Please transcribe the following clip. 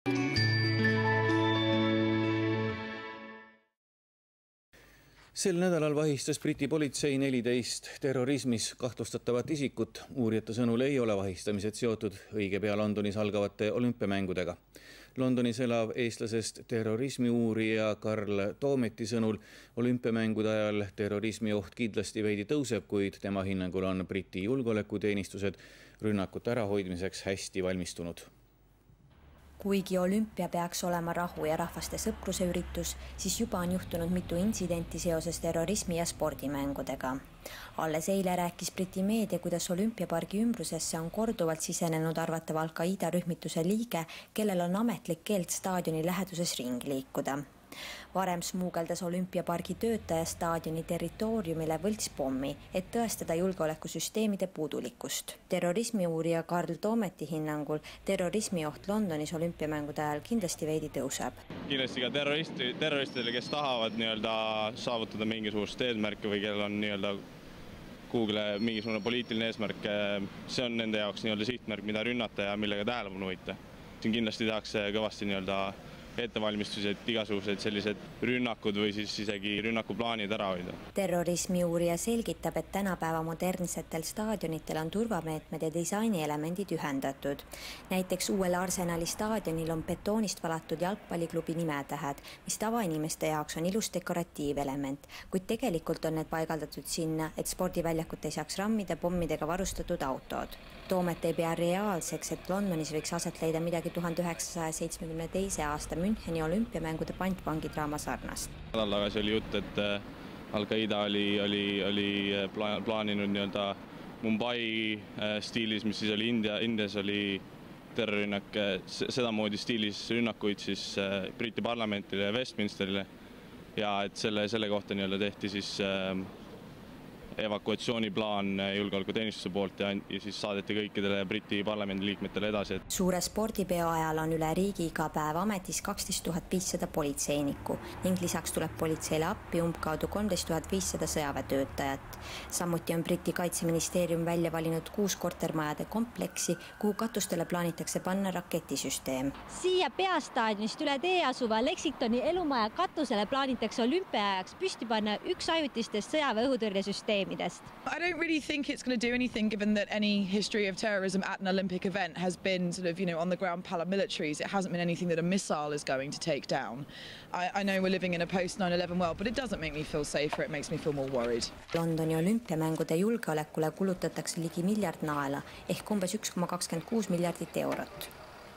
Sel nädalal vahistas Briti politsei 14 terrorismis kahtlustatavat isikut. Uurijate sõnul ei ole vahistamised seotud õige pea Londonis algavate olümpiamängudega. Londonis elav eestlasest terrorismi uurija Karl Toometi sõnul olümpiamängude ajal terrorismi oht kindlasti veidi tõuseb, kuid tema hinnangul on Briti julgeolekuteenistused rünnakute ärahoidmiseks hästi valmistunud. Kuigi olümpia peaks olema rahu ja rahvaste sõpruse üritus, siis juba on juhtunud mitu intsidenti seoses terrorismi ja spordimängudega. Alles eile rääkis Briti meedia, kuidas olümpiapargi ümbrusesse on korduvalt sisenenud arvatav Al-Qaida rühmituse liige, kellel on ametlik keeld staadioni läheduses ringi liikuda. Varem smuugeldas olümpiapargi töötaja staadioni territooriumile võltspommi, et tõestada julgeolekusüsteemide puudulikkust. Terrorismi uurija Karl Toometi hinnangul terrorismi oht Londonis olümpiamängude ajal kindlasti veidi tõuseb. Kindlasti ka terroristidele, kes tahavad saavutada mingisugust eesmärke või kellel on kuhugile mingisugune poliitiline eesmärk, see on nende jaoks sihtmärk, mida rünnata ja millega tähelepanu võita. Siin kindlasti tehakse kõvasti ettevalmistused, igasugused sellised rünnakud või siis isegi rünnakuplaanid ära hoida. Terrorismi uurija selgitab, et tänapäeva modernsetel staadionitel on turvameetmed ja disainielemendid ühendatud. Näiteks uuel Arsenali staadionil on betoonist valatud jalgpalliklubi nimetähed, mis tavainimeste jaoks on ilus dekoratiivelement, kuid tegelikult on need paigaldatud sinna, et spordiväljakut ei saaks rammida pommidega varustatud autod. Toomet ei pea reaalseks, et Londonis võiks aset leida midagi 1972. aasta Müncheni olümpiamängude pantvangidraama sarnast. Nädal tagasi oli jutt, et Al-Qaida oli plaaninud Mumbai stiilis, mis siis oli Indias oli terrorirünnak, sedamoodi stiilis rünnakuid siis Briti parlamentile ja Westminsterile ja et selle kohta tehti siis evakuatsiooniplaan julgeolekuteenistuse poolt ja siis saadeti kõikidele Briti parlamendi liikmetele edasi. Suure spordipeo ajal on üle riigi iga päev ametis 12 500 politseinikku ning lisaks tuleb politseile appi umbkaudu 13 500 sõjaväetöötajat. Samuti on Briti kaitseministeerium välja valinud 6 kortermajade kompleksi, kuhu katustele plaanitakse panna raketisüsteem. Siia peastaadionist üle tee asuva Lexingtoni elumaja katusele plaanitakse olümpiaajaks püsti panna üks ajutistest sõjaväeõhutõrjesüsteemidest. I don't really think it's going to do anything given that any history of terrorism at an Olympic event has been on the ground paramilitaries. It hasn't been anything that a missile is going to take down. I know we're living in a post 9/11 world, but it doesn't make me feel safer, it makes me feel more worried. Londoni olümpiamängude julgeolekule kulutatakse ligi miljard naela ehk umbes 1,26 miljardit eurot.